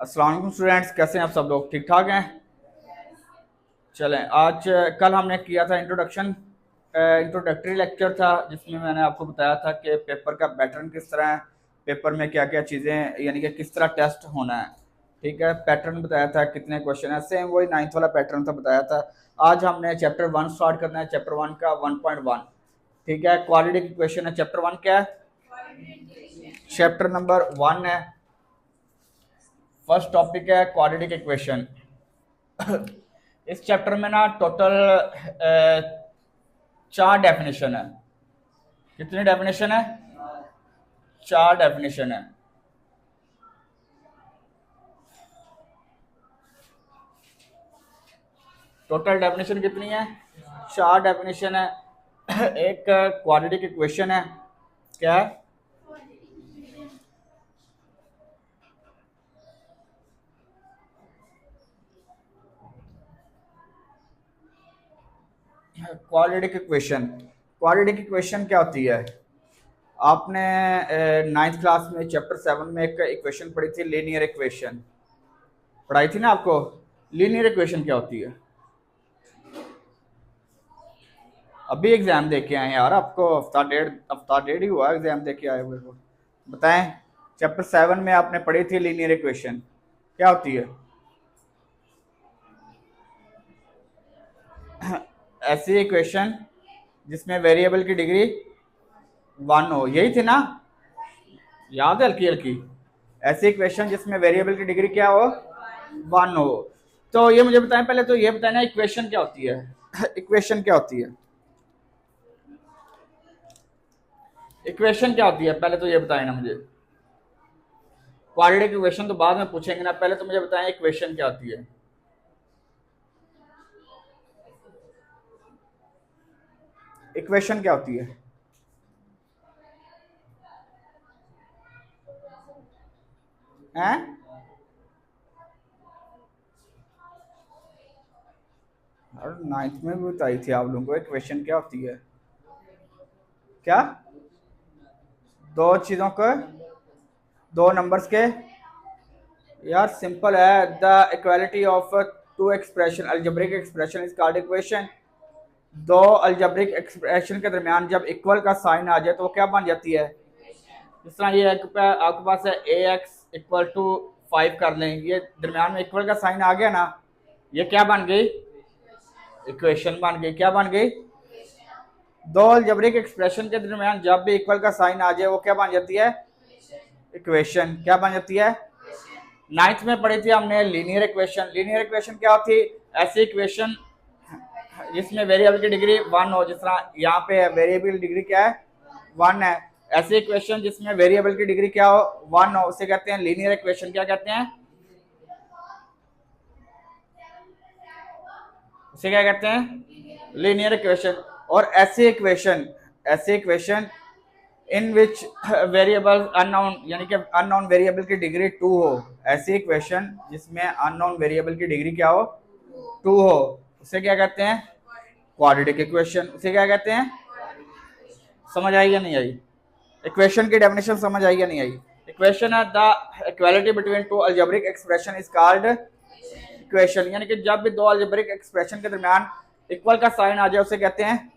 अस्सलाम वालेकुम स्टूडेंट्स, कैसे हैं आप सब लोग? ठीक ठाक हैं? चलें, आज कल हमने किया था इंट्रोडक्टरी लेक्चर था जिसमें मैंने आपको बताया था कि पेपर का पैटर्न किस तरह है, पेपर में क्या क्या चीज़ें यानी कि किस तरह टेस्ट होना है। ठीक है, पैटर्न बताया था, कितने क्वेश्चन है, सेम वही 9th वाला पैटर्न था बताया था। आज हमने चैप्टर 1 स्टार्ट करना है, चैप्टर 1 का 1.1। ठीक है, क्वालिटी की क्वेश्चन है। चैप्टर 1 क्या है? चैप्टर नंबर 1 है। फर्स्ट टॉपिक है क्वाड्रेटिक इक्वेशन। इस चैप्टर में ना टोटल 4 डेफिनेशन है। कितनी डेफिनेशन है? 4 डेफिनेशन है। टोटल डेफिनेशन कितनी है? 4 डेफिनेशन है। एक क्वाड्रेटिक इक्वेशन है। क्या है? Quadratic equation. क्वाड्रेटिक इक्वेशन क्या होती है? आपने 9th क्लास में चैप्टर 7 में एक इक्वेशन पढ़ी थी, लीनियर इक्वेशन पढ़ाई थी ना आपको। लीनियर इक्वेशन क्या होती है? अभी एग्जाम दे के आए यार, आपको हफ्ता डेढ़ ही हुआ एग्जाम दे के आए हुए को। बताएं, चैप्टर 7 में आपने पढ़ी थी लीनियर इक्वेशन क्या होती है? ऐसी इक्वेशन जिसमें वेरिएबल की डिग्री 1 हो, यही थी ना? याद है हल्की हल्की? ऐसी इक्वेशन जिसमें वेरिएबल की डिग्री क्या हो? 1 हो। तो ये मुझे बताएं, पहले तो ये बताएं ना इक्वेशन क्या होती है। इक्वेशन क्या होती है? इक्वेशन क्या होती है पहले तो ये बताएं ना मुझे। क्वाड्रेटिक इक्वेशन तो बाद में पूछेंगे ना, पहले तो मुझे बताएं इक्वेशन क्या होती है। इक्वेशन क्या होती है? हैं? और 9th में भी बताई थी आप लोगों को इक्वेशन क्या होती है। क्या? दो चीजों के, दो नंबर्स के। यार सिंपल है, the equality of two expression algebraic expression is called equation. दो अलजेब्रिक एक्सप्रेशन के दरमियान जब इक्वल का साइन आ जाए तो वो क्या बन जाती है? जिस तरह ये आपके पास है ए एक्स इक्वल टू 5 कर लें, ये दरमियान में इक्वल का साइन आ गया ना, ये क्या बन गई? इक्वेशन बन गई। क्या बन गई? दो अलजेब्रिक एक्सप्रेशन के दरमियान जब भी इक्वल का साइन आ जाए वो क्या बन जाती है? इक्वेशन। क्या बन जाती है? 9th में पढ़ी थी हमने लीनियर इक्वेशन। लीनियर इक्वेशन क्या होती? ऐसी इक्वेशन जिसमें वेरिएबल की डिग्री 1 हो, जिस तरह यहाँ पे वेरिएबल डिग्री क्या है? 1 है। ऐसी इक्वेशन जिसमें वेरिएबल की डिग्री क्या हो? 1 हो, उसे कहते हैं लीनियर इक्वेशन। क्या कहते हैं उसे? क्या कहते हैं? Linear equation. और ऐसी equation in which variable unknown, यानी कि अननोन वेरिएबल की डिग्री 2 हो। ऐसी इक्वेशन जिसमें अननोन वेरिएबल की डिग्री क्या हो? 2 हो, उसे क्या कहते हैं? Quadratic equation. उसे क्या कहते हैं? समझ आई या नहीं आई? इक्वेशन की डेफिनेशन समझ आई या नहीं आई? इक्वेशन है the equality between two algebraic expression is called equation. यानी कि जब भी दो अलजेब्रिक एक्सप्रेशन के दरमियान इक्वल का साइन आ जाए उसे कहते हैं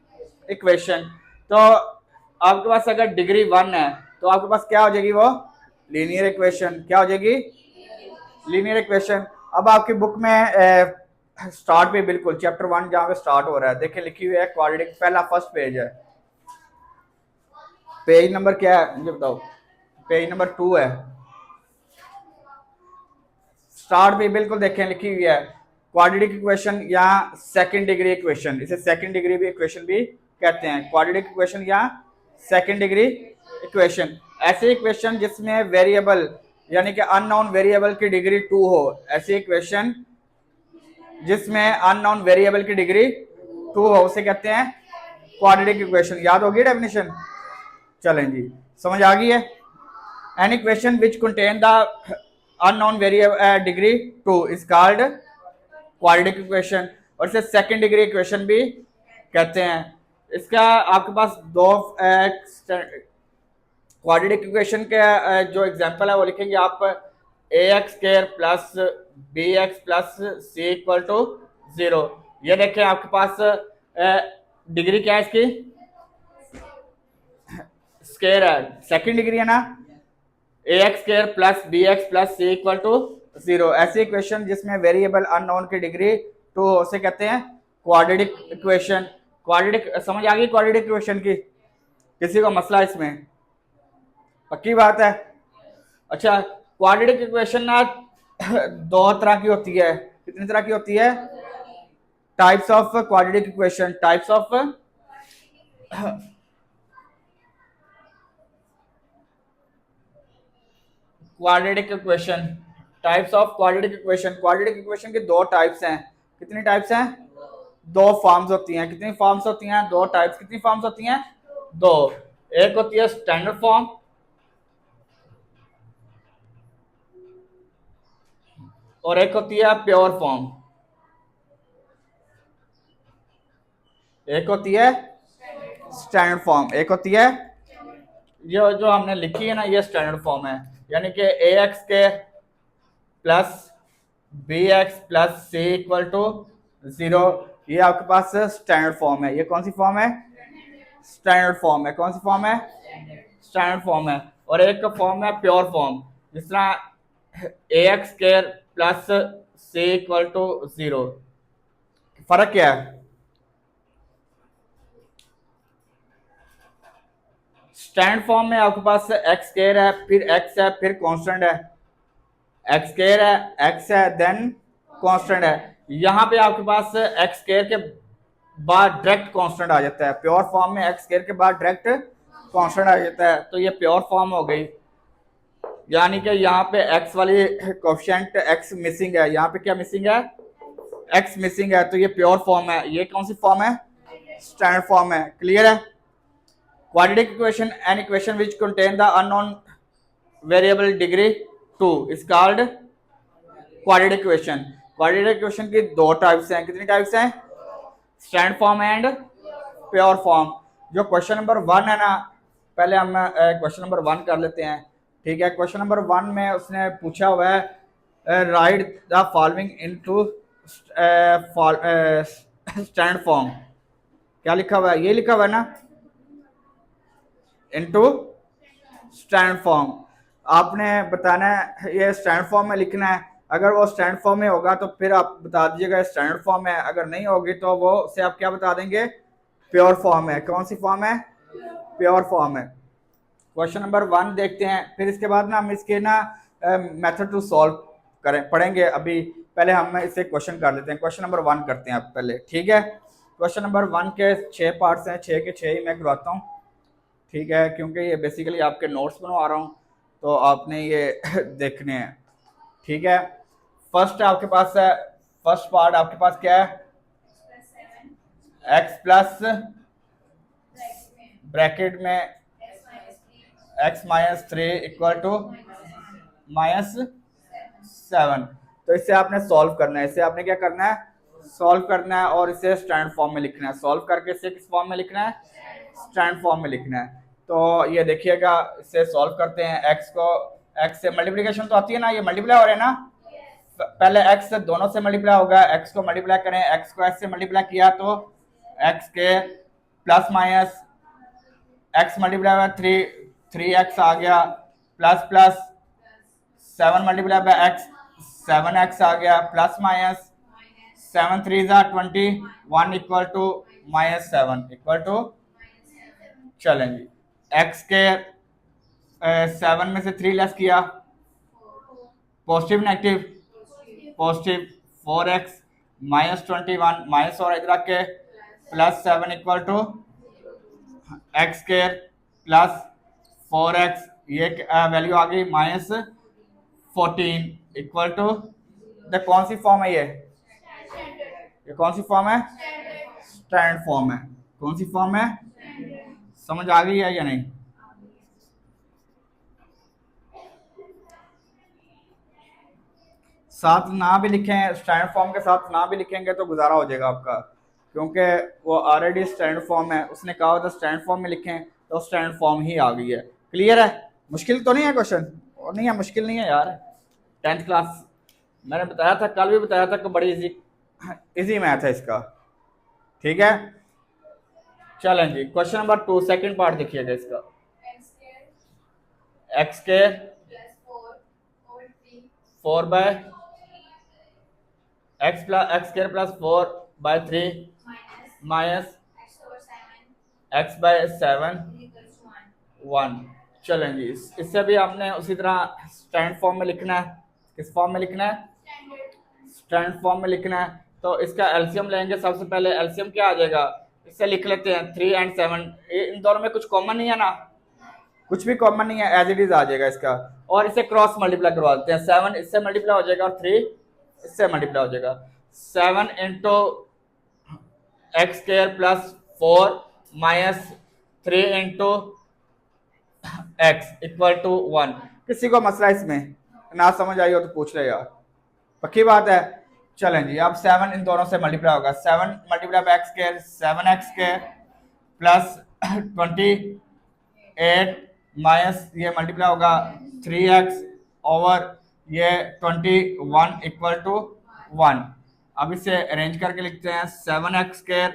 इक्वेशन। तो आपके पास अगर डिग्री 1 है तो आपके पास क्या हो जाएगी? वो लीनियर इक्वेशन। क्या हो जाएगी? Linear equation. अब आपकी बुक में स्टार्ट पे बिल्कुल चैप्टर 1 जहाँ पे स्टार्ट हो रहा है, देखिए लिखी हुई है क्वाड्रेटिक, पहला फर्स्ट पेज है। पेज नंबर क्या है मुझे बताओ? पेज नंबर 2 है। स्टार्ट पे बिल्कुल देखें लिखी हुई है क्वाड्रेटिक इक्वेशन या सेकंड डिग्री इक्वेशन। इसे सेकंड डिग्री भी इक्वेशन भी कहते हैं। क्वाड्रेटिक इक्वेशन या सेकंड डिग्री इक्वेशन, ऐसी इक्वेशन जिसमें वेरिएबल यानी कि अननोन वेरिएबल की डिग्री 2 हो। ऐसी इक्वेशन जिसमें अननोन वेरिएबल की डिग्री 2 हो उसे कहते हैं क्वाड्रेटिक इक्वेशन। याद होगी डेफिनेशन? चलें जी, समझ आ गई है? An equation which contain the unknown variable degree 2 is called quadratic equation, और इसे सेकंड डिग्री इक्वेशन भी कहते हैं। इसका आपके पास दो क्वाड्रेटिक इक्वेशन के जो एग्जांपल है वो लिखेंगे आप। A x square plus B x plus C equal to 0। ये देखें आपके पास डिग्री क्या है इसकी, स्क्वायर है, सेकंड डिग्री है ना। A x square plus B x plus C equal to 0, ऐसी इक्वेशन जिसमें वेरिएबल अननोन की डिग्री 2 उसे कहते हैं क्वाड्रेटिक इक्वेशन। क्वाड्रेटिक समझ आ गई, क्वाड्रेटिक इक्वेशन की, किसी को मसला इसमें, पक्की बात है। अच्छा, क्वाड्रेटिक इक्वेशन ना दो तरह की होती है, कितनी तरह की होती है, types of quadratic equation, types of quadratic equation, types of quadratic equation. Quadratic equation के दो टाइप्स हैं, कितनी टाइप्स हैं, दो फॉर्म्स होती हैं। कितनी फॉर्म्स होती हैं, दो टाइप्स। कितनी फॉर्म्स होती हैं, दो। एक होती है स्टैंडर्ड फॉर्म और एक होती है प्योर फॉर्म। एक होती है स्टैंडर्ड फॉर्म, एक होती है ये जो हमने लिखी है ना, ये स्टैंडर्ड फॉर्म है, यानी कि ए एक्स के plus B x plus C equal to 0, ये आपके पास स्टैंडर्ड फॉर्म है। ये कौन सी फॉर्म है, स्टैंडर्ड फॉर्म है। कौन सी फॉर्म है, स्टैंडर्ड फॉर्म है। और एक का फॉर्म है प्योर फॉर्म, जिस तरह a x square plus C equal to 0। फर्क क्या है, स्टैंडर्ड फॉर्म में आपके पास एक्स स्क्वायर है, फिर एक्स है, फिर कांस्टेंट है, एक्स स्क्वायर है, एक्स है, देन कांस्टेंट है। यहां पे आपके पास एक्स स्क्वायर के बाद डायरेक्ट कांस्टेंट आ जाता है। प्योर फॉर्म में एक्स स्क्वायर के बाद डायरेक्ट कांस्टेंट आ जाता है, तो ये प्योर फॉर्म हो गई। यानी कि यहाँ पे एक्स वाली कोएफिशिएंट एक्स मिसिंग है, यहाँ पे क्या मिसिंग है, एक्स मिसिंग है, तो ये प्योर फॉर्म है। ये कौन सी फॉर्म है, स्टैंडर्ड फॉर्म है। क्लियर है। Quadratic equation, an equation which contain the unknown variable degree 2 is called quadratic equation. Quadratic equation की दो टाइप्स हैं, कितनी टाइप्स हैं, standard form and pure form. जो क्वेश्चन नंबर 1 है ना, पहले हम क्वेश्चन नंबर 1 कर लेते हैं, ठीक है। क्वेश्चन नंबर 1 में उसने पूछा हुआ है right the following into standard form. क्या लिखा हुआ है, ये लिखा हुआ है ना, इनटू स्टैंडर्ड फॉर्म। आपने बताना है ये स्टैंडर्ड फॉर्म में लिखना है। अगर वो स्टैंडर्ड फॉर्म में होगा तो फिर आप बता दीजिएगा स्टैंडर्ड फॉर्म है, अगर नहीं होगी तो वो से आप क्या बता देंगे, प्योर फॉर्म है। कौन सी फॉर्म है, प्योर फॉर्म है। क्वेश्चन नंबर 1 देखते हैं, फिर इसके बाद ना हम इसके ना मेथड टू सॉल्व करें पढ़ेंगे। अभी पहले हम इसे क्वेश्चन कर लेते हैं। क्वेश्चन नंबर 1 करते हैं आप पहले, ठीक है। क्वेश्चन नंबर 1 के 6 पार्ट्स हैं, 6 के 6 ही मैं करवाता हूँ, ठीक है, क्योंकि ये बेसिकली आपके नोट्स बनवा रहा हूँ तो आपने ये देखने हैं, ठीक है। फर्स्ट आपके पास है, फर्स्ट पार्ट आपके पास क्या है, x प्लस ब्रैकेट में x माइनस 3 इक्वल टू -7। तो इसे आपने सॉल्व करना है, इसे आपने क्या करना है, सॉल्व करना है और इसे स्टैंडर्ड फॉर्म में लिखना है। सॉल्व करके इसे किस फॉर्म में लिखना है, स्टैंडर्ड फॉर्म में लिखना है। तो ये देखिएगा, इसे सॉल्व करते हैं। x को, x से मल्टीप्लिकेशन तो आती है ना, ये मल्टीप्लाई हो रहे हैं ना, पहले x से दोनों से मल्टीप्लाई होगा, x को मल्टीप्लाई करें, x को x से मल्टीप्लाई किया तो x के plus minus x multiply by 3x आ गया, plus plus 7 multiply by x 7x आ गया, plus minus 7 3 21 equal to -7 equal to, चलें जी, x के 7 में से 3 लेस किया, positive negative, positive 4x -21 minus और इधर के plus 7 equal to X square plus 4x, ये वैल्यू आ गई -14 इक्वल टू, कौन सी फॉर्म है ये कौन सी फॉर्म है, स्टैंडर्ड फॉर्म है। कौन सी फॉर्म है, समझ आ गई है या नहीं। साथ ना भी लिखें, स्टैंडर्ड फॉर्म के साथ ना भी लिखेंगे तो गुजारा हो जाएगा आपका, क्योंकि वो ऑलरेडी स्टैंडर्ड फॉर्म है। उसने कहा था स्टैंडर्ड फॉर्म में लिखें तो स्टैंडर्ड फॉर्म ही आ गई है। क्लियर है, मुश्किल तो नहीं है क्वेश्चन, और नहीं है, मुश्किल नहीं है यार, 10th क्लास मैंने बताया था, कल भी बताया था कि बड़ी इजी मैथ है इसका, ठीक है। चलें जी, क्वेश्चन नंबर 2 सेकंड पार्ट देखिएगा इसका। एक्स के 4 by X square plus 4 by 3 minus X by 7 1। चलें जी, इससे भी आपने उसी तरह स्टैंड फॉर्म में लिखना है। किस फॉर्म में लिखना है? स्टैंड फॉर्म में लिखना है। तो इसका एलसीएम लेंगे। सबसे पहले एलसीएम क्या आ जाएगा, इससे लिख लेते हैं 3 और 7। इन दोनों में कुछ कॉमन नहीं है ना, कुछ भी कॉमन नहीं है, एज इट इज आ जाएगा इसका। और इसे क्रॉस मल्टीप्लाई करवा देते हैं। 7 इससे मल्टीप्लाई हो जाएगा और 3 इससे मल्टीप्लाई हो जाएगा। 7 into x square plus 4 minus 3 into X equal to 1। किसी को मसला इसमें ना समझ आई हो तो पूछ ले यार, पक्की बात है। चलें जी, अब 7 इन दोनों से मल्टीप्लाई होगा। 7 multiply bye X square 7x square plus 28 minus ये मल्टीप्लाई होगा 3x ओवर ये 21 इक्वल टू 1। अब इसे अरेंज करके लिखते हैं 7x square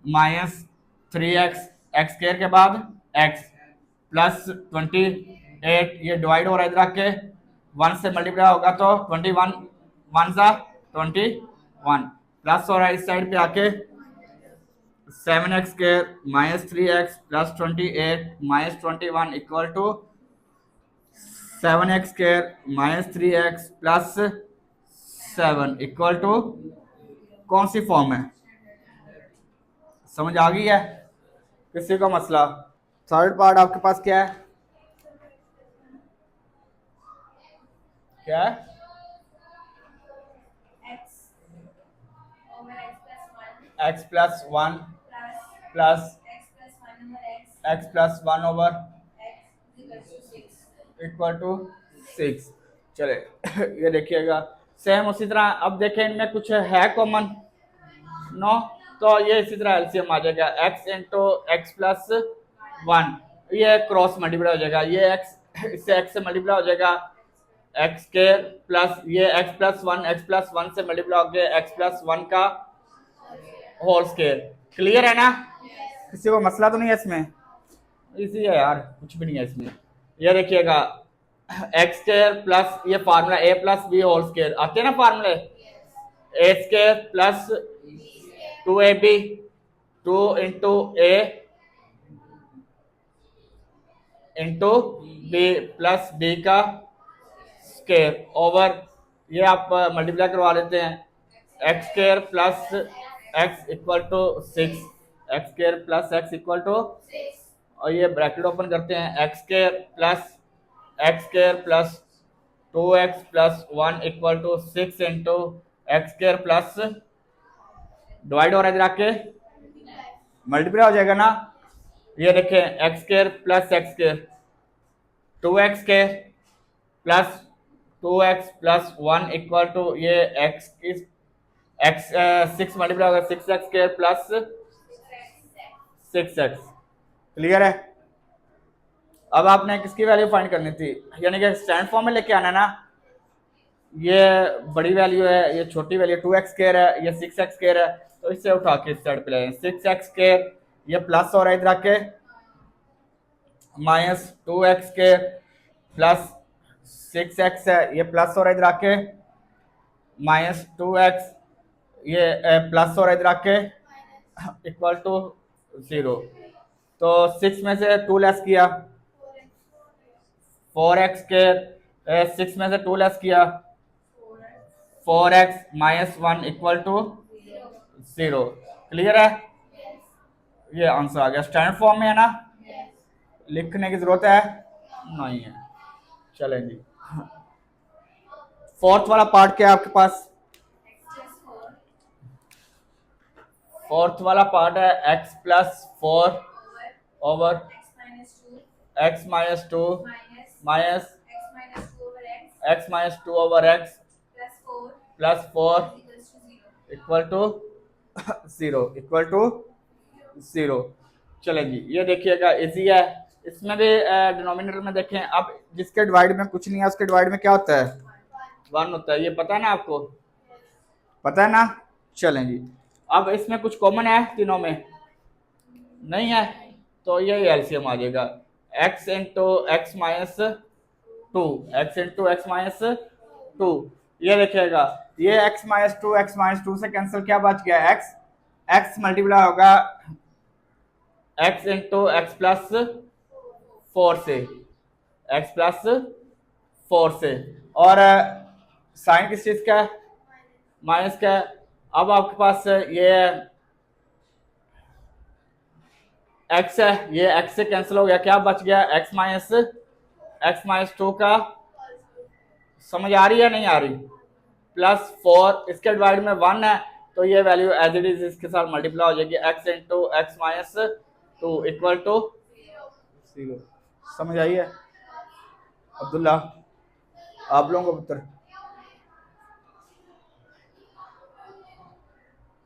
minus 3x x square के बाद x प्लस 28, ये डिवाइड हो रहा है इधर आके 1 से मल्टीप्लाई होगा तो 21 1 सा 21 प्लस हो रहा है इस साइड पे आके 7x square minus 3x plus 28 minus 21 equal to 7x square minus 3x plus 7 equal to कौन सी फॉर्म है, समझ आ गई है? किसी को मसला? थर्ड पार्ट आपके पास क्या है? क्या है? x plus 1 plus x plus 1 over equal to 6। चले ये देखिएगा सेम उसी तरह। अब देखें इनमें कुछ है कॉमन? नो। तो ये इसी तरह एलसीएम आ जाएगा x इंटू एक्स प्लस 1, ये क्रॉस मल्टीप्लाई हो जाएगा। ये x इससे x से मल्टीप्लाई हो जाएगा एक्स स्क्वायर प्लस ये x प्लस 1 से मल्टीप्लाई हो गया x प्लस 1 का होल स्क्वायर। क्लियर है ना? किसी को मसला तो नहीं है इसमें? इजी है यार, कुछ भी नहीं है इसमें। ये देखिएगा एक्स स्क्वायर प्लस ये formula a plus b whole square आते हैं ना फार्मूले, a square plus 2ab 2 into a into b plus b का स्क्वायर ओवर ये आप मल्टीप्लाई करवा लेते हैं x square plus x equal to 6, x square plus x equal to, और ये ब्रैकेट ओपन करते हैं x square plus 2x plus 1 equal to 6 into x square plus divide हो रहा है इधर आके मल्टीप्लाई हो जाएगा ना। ये देखें x square plus x square 2x square plus 2x plus 1 equal to ये x 6 मल्टीप्लाई होगा 6x square plus 6x। Clear है? अब आपने किसकी वैल्यू फाइंड करनी थी, यानी कि स्टैंड फॉर्म में लेके आना ना। ये बड़ी वैल्यू है, ये छोटी वैल्यू 2x स्क्वायर है, ये 6x स्क्वायर है, तो इससे उठा के इस साइड पे ले 6x स्क्वायर, ये प्लस हो रहा है इधर आके minus 2x square plus 6x है, ये प्लस हो रहा है इधर आके माइनस 2x, ये प्लस हो रहा है इधर आके इक्वल टू 0। तो 6 में से 2 लेस किया 4x स्क्वायर, 6 में से 2 लेस किया 4x minus 1 equal to 0। Clear है? ये आंसर आ गया। स्टैंडर्ड फॉर्म में है ना, लिखने की जरूरत है नहीं है। चलेंगे फोर्थ वाला पार्ट क्या है आपके पास? फोर्थ वाला पार्ट है x plus 4 over x minus 2 minus x minus 2 over x plus 4 equal to 0। चलें जी, ये देखिएगा इजी है। इसमें भी डिनोमिनेटर में देखें, अब जिसके डिवाइड में कुछ नहीं है उसके डिवाइड में क्या होता है, 1 होता है, ये पता है ना आपको, पता है ना। चलें जी, अब इसमें कुछ कॉमन है तीनों में, नहीं है, तो ये एलसीएम आ जाएगा, x into x minus two, x into x minus to. ये देखिएगा, ये x माइनस टू से कैंसिल, क्या बच गया, x मल्टीप्लाई होगा x इंटू एक्स प्लस 4 से, x प्लस 4 से, और साइन किस चीज का है, माइनस का है। अब आपके पास ये x है, ये x से कैंसिल हो गया, क्या बच गया, x माइनस टू का, समझ आ रही है नहीं आ रही, प्लस 4, इसके डिवाइड में 1 है, तो ये वैल्यू एज इट इज इसके साथ मल्टीप्लाई हो जाएगी, x into x minus two equal to 0। समझ आई है अब्दुल्ला, आप लोगों को पुत्र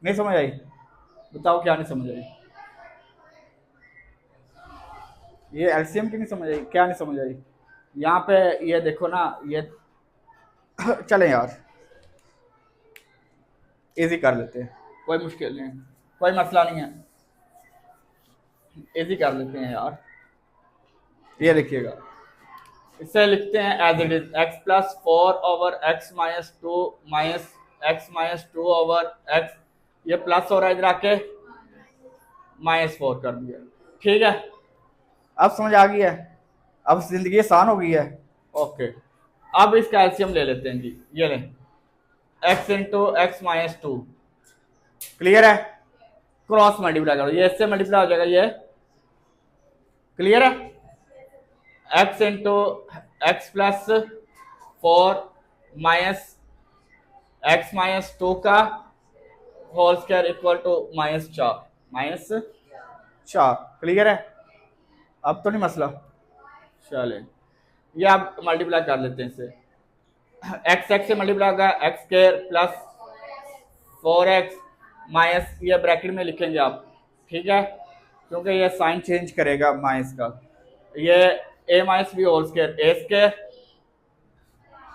नहीं समझ आई, बताओ क्या नहीं समझ आई, ये एलसीएम की नहीं समझ आई, क्या नहीं समझ आई, यहाँ पे ये देखो ना, ये चलें यार इजी कर लेते हैं, कोई मुश्किल नहीं, कोई मसला नहीं है, इजी कर लेते हैं यार। ये देखिएगा, इसे लिखते हैं as it is, x plus 4 over x minus two minus x minus two over x, ये प्लस हो रहा है इधर आके, -4 कर दिया, ठीक है, अब समझ आ गई है, अब जिंदगी आसान हो गई है, ओके। अब इसका एलसीएम ले लेते हैं जी, ये लें, x into x minus to, clear है, क्रॉस मल्टीप्लाई करो, ये इससे मल्टीप्लाई हो जाएगा, ये क्लियर है, x into x plus 4 minus x minus two का whole square equal to -4, clear है, अब तो नहीं मसला। चले, ये आप मल्टीप्लाई कर लेते हैं इसे, x से मल्टीप्लाई होगा x square plus 4x minus, ये ब्रैकेट में लिखेंगे आप, ठीक है, क्योंकि ये साइन चेंज करेगा माइनस का, ये a minus b whole square, a square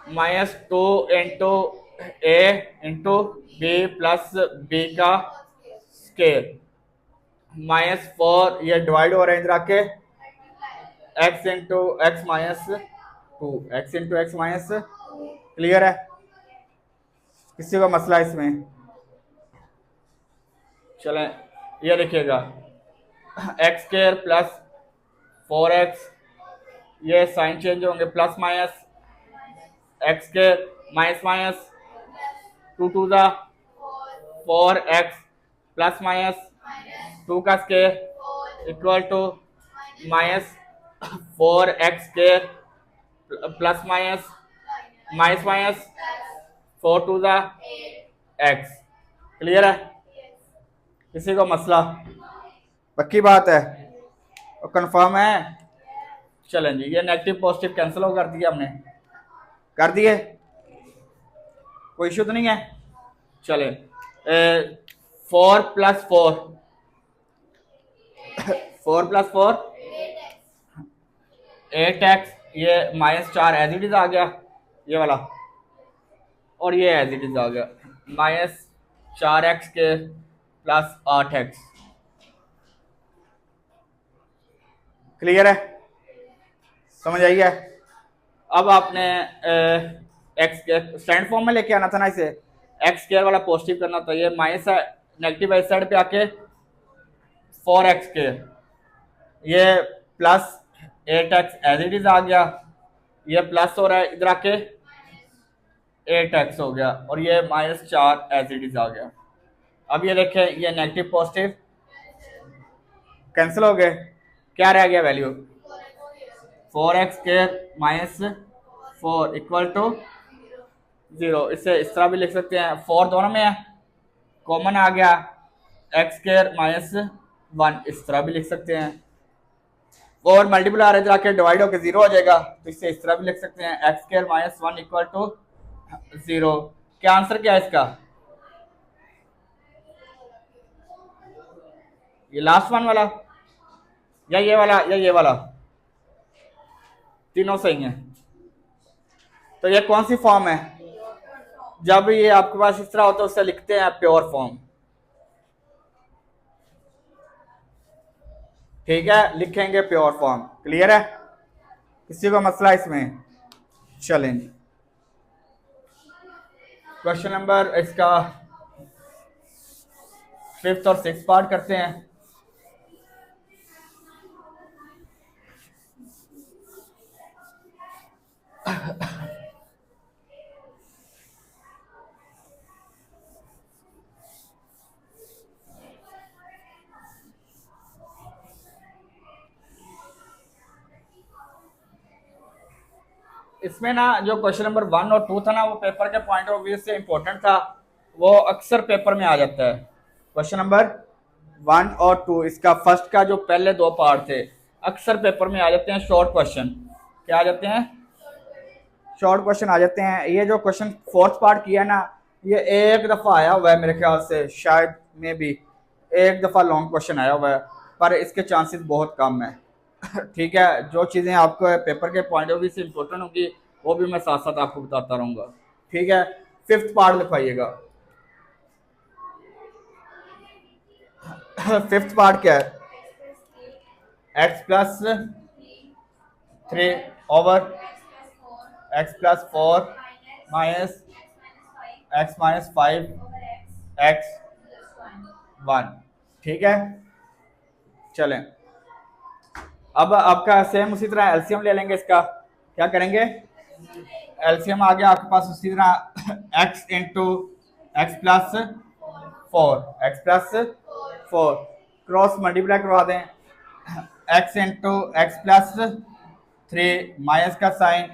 minus 2 into a into b plus b का स्क्वायर -4, ये डिवाइड हो रहा है इधर आके, x into x minus two, x into x minus, clear है, किसी का मसला इसमें, चलें, ये देखिएगा, एक्स स्क्वायर प्लस 4x, ये साइन चेंज होंगे, plus minus x square minus minus 2 to the 4x plus minus 2 का square equal to -4x square plus minus minus 4 to the x, clear है, किसी को मसला, पक्की बात है और कंफर्म है। चलें जी, ये नेगेटिव पॉजिटिव कैंसिल हो कर दिया हमने, कर दिए, कोई इशू तो नहीं है। चले, 4 प्लस 4 4 प्लस 4 8x, ये -4 एज इट इज आ गया, ये वाला, और ये एज इट इज आ गया, -4x के प्लस 8x, क्लियर है, समझ आई है। अब आपने एक्स के स्टैंड फॉर्म में लेके आना था ना इसे, एक्स स्क्वायर वाला पॉजिटिव करना था, ये माइनस नेगेटिव इस साइड पे आके 4x स्क्वायर, ये plus 8x as it is आ गया, ये प्लस हो रहा है इधर आके 8x हो गया, और ये -4 एज इट इज आ गया। अब ये देखें, ये नेगेटिव पॉजिटिव कैंसिल हो गए, क्या रह गया value, 4x square -4 equal to 0। इसे इस तरह भी लिख सकते हैं, 4 दोनों में है, कॉमन आ गया, x स्क्वायर -1 इस तरह भी लिख सकते हैं, और मल्टीपल आ रहा है जाके डिवाइड होकर 0 हो जाएगा, तो इसे इस तरह भी लिख सकते हैं, x स्क्वायर -1 इक्वल टू 0। क्या आंसर क्या है इसका, ये लास्ट वन वाला या ये वाला या ये वाला, तीनों सही हैं। तो ये कौन सी फॉर्म है, जब ये आपके पास इस तरह होता है उसे लिखते हैं प्योर फॉर्म। ठीक है, लिखेंगे प्योर फॉर्म। क्लियर है, किसी को मसला इसमें? चलें जी, क्वेश्चन नंबर इसका 5th और 6th पार्ट करते हैं। इसमें ना जो क्वेश्चन नंबर 1 और 2 था ना, वो पेपर के पॉइंट ऑफ व्यू से इंपॉर्टेंट था, वो अक्सर पेपर में आ जाता है। क्वेश्चन नंबर 1 और 2, इसका फर्स्ट का जो पहले 2 पार्ट थे, अक्सर पेपर में आ जाते हैं शॉर्ट क्वेश्चन। क्या आ जाते हैं? शॉर्ट क्वेश्चन आ जाते हैं। ये जो क्वेश्चन 4th पार्ट किया ना, ये एक दफ़ा आया हुआ है मेरे ख्याल से, शायद में भी एक दफ़ा लॉन्ग क्वेश्चन आया हुआ है, पर इसके चांसेस बहुत कम है। ठीक है, जो चीज़ें आपको पेपर के पॉइंट ऑफ व्यू से इंपॉर्टेंट होंगी वो भी मैं साथ साथ आपको बताता रहूँगा। ठीक है, 5th पार्ट लिखवाइएगा। 5th पार्ट क्या है? X plus 3 over x plus 4 minus x minus 5 x 1। ठीक है, चलें, अब आपका सेम उसी तरह एलसीएम ले लेंगे इसका। क्या करेंगे? एलसीएम आ गया आपके पास उसी तरह x into x plus 4, x plus 4 cross multiply करवा दें, x into x plus 3 minus का sign,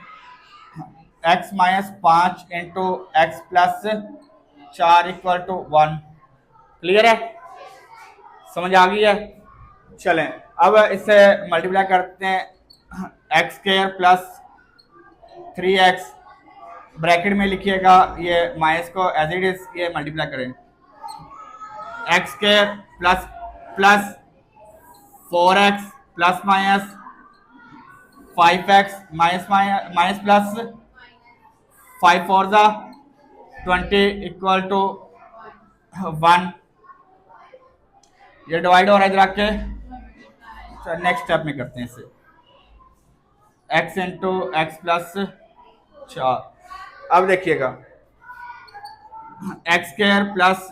x minus 5 into x plus 4 equal to 1। Clear है, समझ आ गई है? चलें, अब इससे मल्टीप्लाई करते हैं, x square plus 3x, bracket में लिखिएगा, ये माइनस को एज इट इज ये मल्टीप्लाई करें, x square plus plus 4x plus minus 5x minus minus plus 5 four ज़ा 20 इक्वल टू 1। ये डिवाइड हो रहा है इधर आके। नेक्स्ट स्टेप में करते हैं इसे, x इंटू एक्स प्लस 4। अब देखिएगा, एक्स स्क्वायर प्लस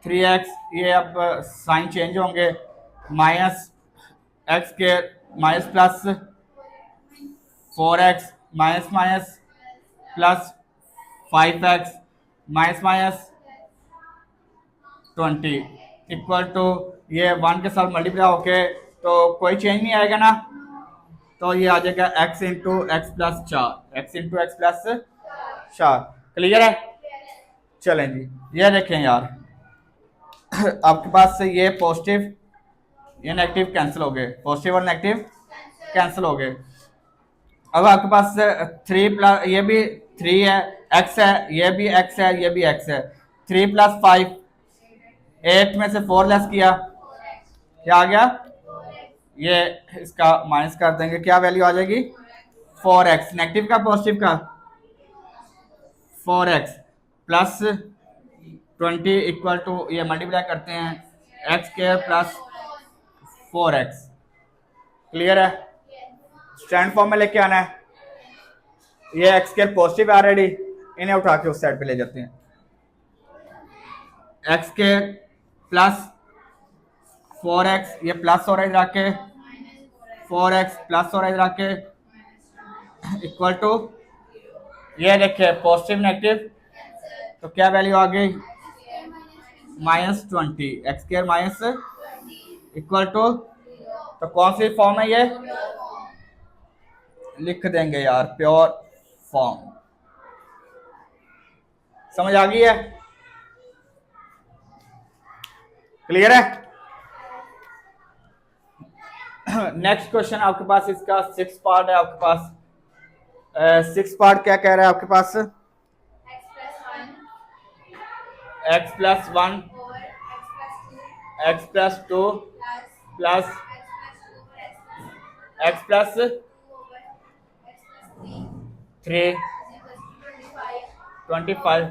3x, ये अब साइन चेंज होंगे, minus x square minus plus 4x minus minus plus 5x minus minus 20 equal to, ये 1 के साथ मल्टीप्लाई होके तो कोई चेंज नहीं आएगा ना, तो ये आ जाएगा x into x plus 4, x into x plus 4। Clear है? चलें जी, ये देखें यार, आपके पास से ये पॉजिटिव ये नेगेटिव कैंसिल हो गए, पॉजिटिव और नेगेटिव कैंसिल हो गए। अब आपके पास 3 प्लस, ये भी 3 है, x है, ये भी x है, ये भी x है, 3 प्लस 5, 8 में से 4 लेस किया, क्या आ गया? ये इसका माइनस कर देंगे, क्या वैल्यू आ जाएगी? 4x, नेगेटिव का पॉजिटिव का 4x प्लस 20 इक्वल टू, ये मल्टीप्लाई करते हैं, x square plus 4x। Clear है? स्टैंड फॉर्म में लेके आना है। ये एक्स स्क्वायर पॉजिटिव है ऑलरेडी, इन्हें उठा के उस साइड पे ले जाते हैं, एक्स स्क्वायर प्लस 4x, ये प्लस हो रहा है इधर आके, 4x प्लस हो रहा है इधर आके, इक्वल टू, ये देखिए पॉजिटिव नेगेटिव, तो क्या वैल्यू आ गई? -20, x square minus equal to, तो कौन सी फॉर्म है ये? लिख देंगे यार प्योर फॉर्म। समझ आ गई है? क्लियर है? नेक्स्ट क्वेश्चन आपके पास, इसका 6th पार्ट है आपके पास। 6th पार्ट क्या कह रहा है आपके पास? x plus 1 x plus 2 plus x plus 3 25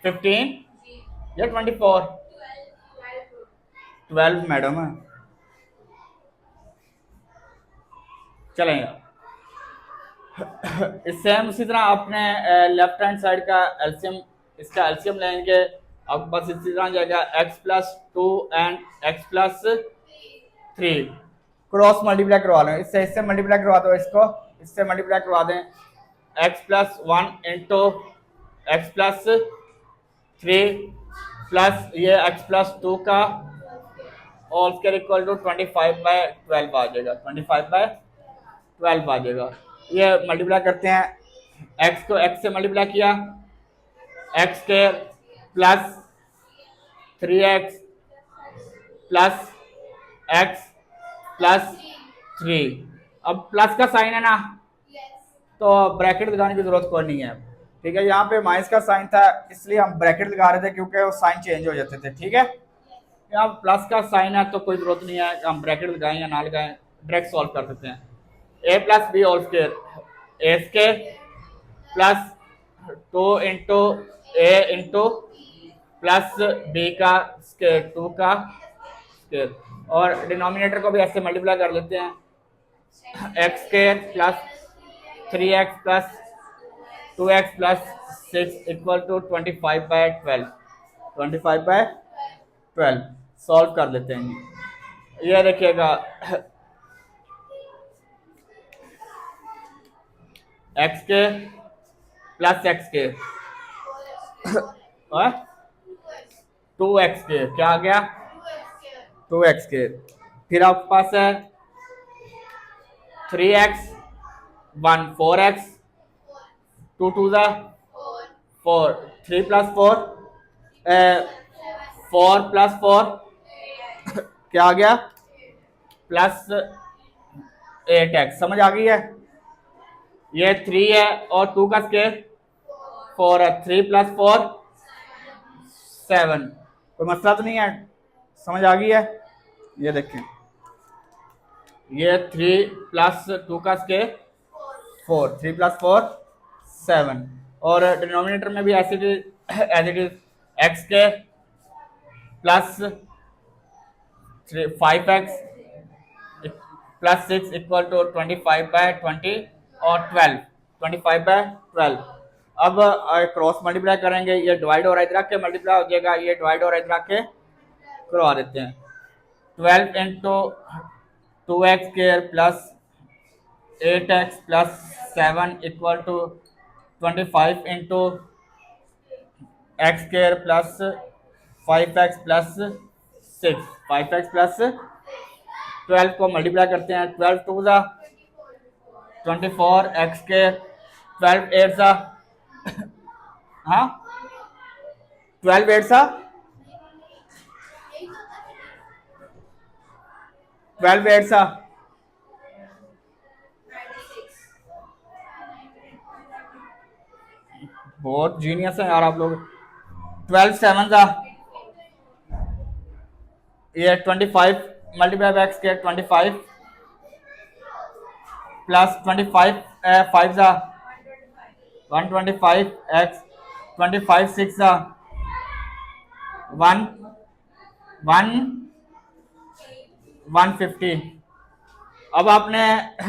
15 या 24 12 मैडम है। चलें इससे हम उसी तरह अपने लेफ्ट हैंड साइड का एलसीएम, इसका एलसीएम लेंगे। अब बस इसी तरह जाएगा x+2 and x+3 cross multiply करवा लें। इससे मल्टीप्लाई करवा दो, इसको इससे मल्टीप्लाई करवा दें। x+1 इंटू x+3 प्लस ये x+2 का और उसके इक्वल टू 25/12 आ जाएगा। 25/12 आ जाएगा। ये मल्टीप्लाई करते हैं, x को x से मल्टीप्लाई किया, x के plus 3x plus x plus 3। अब प्लस का साइन है ना, तो ब्रैकेट लगाने की जरूरत कोई नहीं है। ठीक है, यहाँ पे माइनस का साइन था इसलिए हम ब्रैकेट लगा रहे थे क्योंकि वो साइन चेंज हो जाते थे। ठीक है, यहाँ प्लस का साइन है तो कोई जरूरत नहीं है हम ब्रैकेट लगाएं या ना लगाएं, डायरेक्ट सॉल्व कर सकते हैं। a+b whole square, a square plus 2 into a into plus b का स्क्वायर 2 का स्क्वायर, और डिनोमिनेटर को भी ऐसे मल्टीप्लाई कर लेते हैं। X square plus 3x plus 2x plus 6 equal to 25/12। 25/12 solve कर लेते हैं। ये देखिएगा x के प्लस x के 2x के क्या आ गया 2x के। फिर आपके पास है 3x 1 4x 2 2 4 3 प्लस 4 4 प्लस 4 क्या आ गया प्लस 8x। समझ आ गई है? ये 3 है और 2 का स्क्वायर 4 है। 3 प्लस 4 7। कोई मसला तो नहीं है? समझ आ गई है? ये देखें, ये 3 प्लस 2 का स्क्वायर 4, 3 प्लस 4 7, और डिनोमिनेटर में भी एज इट इज एक्स के plus 5x plus 6 equal to 25/20 और 12 25/12। अब क्रॉस मल्टीप्लाई करेंगे, ये डिवाइड और इधर के मल्टीप्लाई हो जाएगा, ये डिवाइड और इधर के करवा देते हैं। 12 into 2x square plus 8x plus 7 equal to 25 into x square plus 5x plus 6। 5x plus 12 को मल्टीप्लाई करते हैं। 12 2 ज़ा 24 x स्क्वायर 12 8 ज़ा हाँ 12 8 ज़ा 12 8 ज़ा बहुत जीनियस है यार आप लोग। 12 7 ज़ा ये 25 मल्टीप्लाई बाय एक्स के 25 प्लस 25 5 ज़ा 125 x 25 6 ज़ा 1 1 150। अब आपने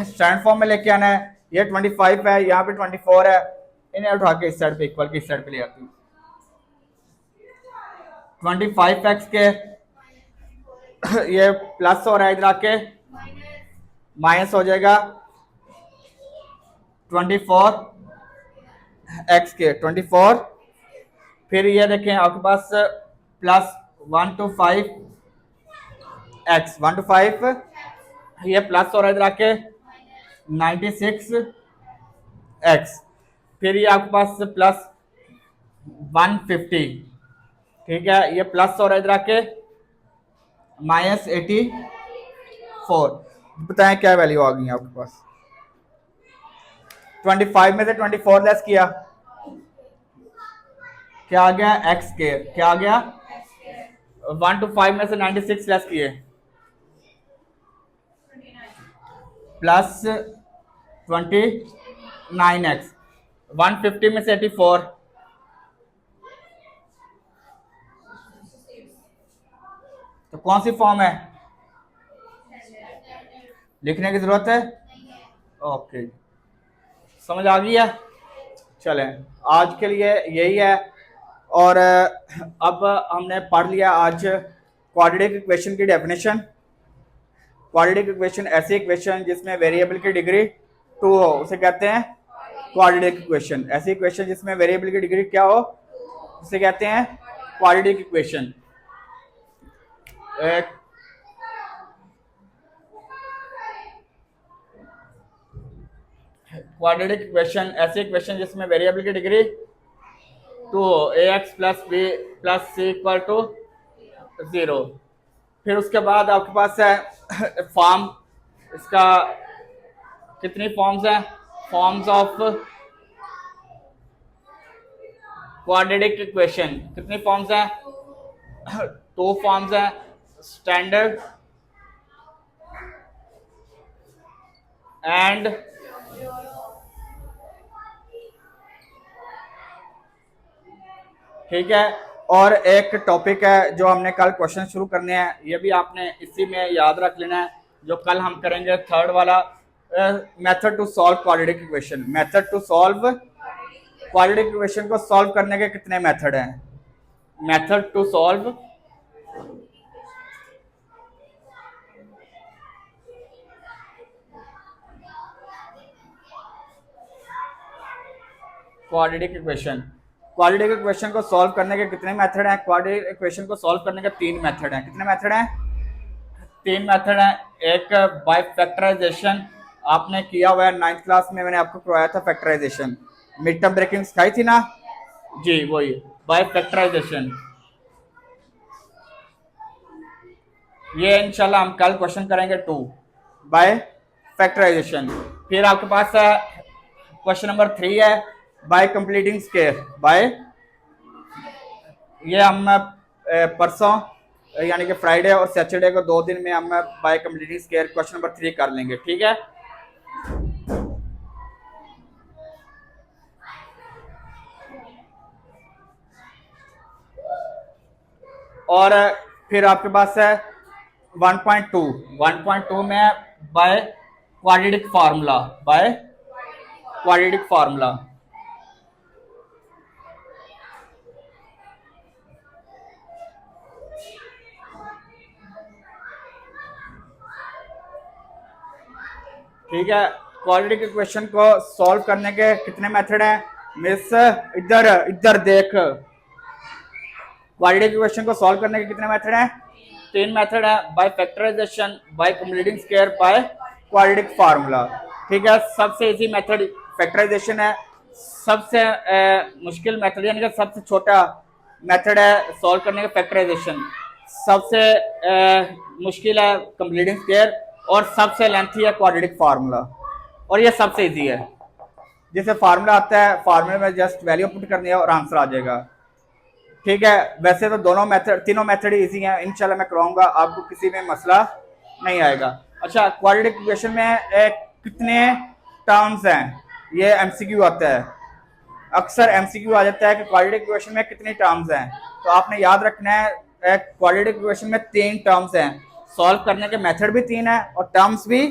स्टैंड फॉर्म में लेके आना है। ये 25 है, यहाँ पे 24 है, इन्हें उठा के इस साइड पे इक्वल की इस साइड पे ले आती हूँ। 25x के ये प्लस हो रहा है, इधर आके माइनस हो जाएगा 24x के 24। फिर ये देखें आपके पास प्लस 1 to 5 x 1 to 5 ये प्लस हो रहा है, इधर आके 96x। फिर ये आपके पास प्लस 150, ठीक है, ये प्लस हो रहा है, इधर आके माइनस 84। बताएं क्या वैल्यू आ गई है आपके पास? 25 में से 24 लेस किया, क्या आ गया x के, क्या आ गया 1 to 5 में से 96 लेस किए प्लस 29x। 150 में से 84, तो कौन सी फॉर्म है? लिखने की जरूरत है? ओके, समझ आ गई है। चलें, आज के लिए यही है। और अब हमने पढ़ लिया आज क्वाड्रेटिक इक्वेशन की डेफिनेशन। क्वाड्रेटिक इक्वेशन ऐसी इक्वेशन जिसमें वेरिएबल की डिग्री 2 हो, उसे कहते हैं क्वाड्रेटिक इक्वेशन। ऐसी इक्वेशन जिसमें वेरिएबल की डिग्री क्या हो, उसे कहते हैं क्वाड्रेटिक इक्वेशन। क्वाड्रेटिक इक्वेशन ऐसी इक्वेशन जिसमें वेरिएबल की डिग्री 2 हो, ax plus b plus C equal to 0। फिर उसके बाद आपके पास है फॉर्म, इसका कितनी फॉर्म्स हैं? फॉर्म्स ऑफ क्वाड्रेटिक इक्वेशन कितनी फॉर्म्स हैं? 2 फॉर्म्स हैं, स्टैंडर्ड एंड ठीक है। और एक टॉपिक है जो हमने कल क्वेश्चन शुरू करने हैं, ये भी आपने इसी में याद रख लेना है, जो कल हम करेंगे थर्ड वाला, method to solve quadratic equation. Method to solve quadratic equation को सॉल्व करने के कितने मेथड हैं? Method to solve quadratic equation, quadratic equation को सॉल्व करने के कितने मेथड हैं? क्वाड्रेटिक इक्वेशन को सॉल्व करने के 3 मेथड हैं। कितने मेथड हैं? 3 मेथड हैं। एक बाय फैक्टराइजेशन, आपने किया हुआ है 9th क्लास में, मैंने आपको करवाया था फैक्टराइजेशन, मिड टर्म ब्रेकिंग सिखाई थी ना जी, वही बाय फैक्टराइजेशन। ये इंशाल्लाह हम कल क्वेश्चन करेंगे 2 बाय फैक्टराइजेशन। फिर आपके पास क्वेश्चन नंबर 3 है बाय कंप्लीटिंग स्क्वायर। बाय, ये हम परसों यानी कि फ्राइडे और सैटरडे को 2 दिन में हम bye completing square question number 3 कर लेंगे, ठीक है। और फिर आपके पास है 1.2 में bye quadratic formula, bye quadratic formula. ठीक है, क्वाड्रेटिक इक्वेशन को सॉल्व करने के कितने मेथड हैं? मिस इधर इधर देख, क्वाड्रेटिक इक्वेशन को सॉल्व करने के कितने मेथड हैं? 3 मेथड है, by factorization, by completing square, by quadratic formula. ठीक है, सबसे इजी मेथड फैक्टराइजेशन है, सबसे मुश्किल मेथड यानी कि सबसे छोटा मेथड है सॉल्व करने का फैक्टराइजेशन, सबसे मुश्किल है कंप्लीटिंग स्क्वायर, और सबसे लेंथी है क्वाड्रेटिक फार्मूला, और ये सबसे इजी है। जिसे फार्मूला आता है, फार्मूले में जस्ट वैल्यू पुट करनी है और आंसर आ जाएगा। ठीक है, वैसे तो दोनों मेथड, तीनों मेथड इजी हैं, इंशाल्लाह मैं कराऊंगा, आपको किसी में मसला नहीं आएगा। अच्छा, क्वाड्रेटिक इक्वेशन में कितने टर्म्स हैं? ये एमसीक्यू आता है, अक्सर एमसीक्यू आ जाता है कि क्वाड्रेटिक इक्वेशन में कितनी टर्म्स हैं, तो आपने याद रखना है क्वाड्रेटिक इक्वेशन में 3 टर्म्स हैं, सॉल्व करने के मेथड भी 3 है और टर्म्स भी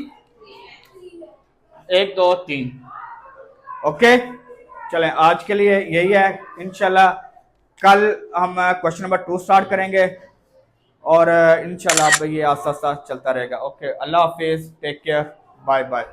1 2 3। ओके, चलें, आज के लिए यही है। इंशाल्लाह कल हम क्वेश्चन नंबर 2 स्टार्ट करेंगे और इंशाल्लाह ये आस्ता आस्ता चलता रहेगा। ओके, अल्लाह हाफिज, टेक केयर, बाय बाय।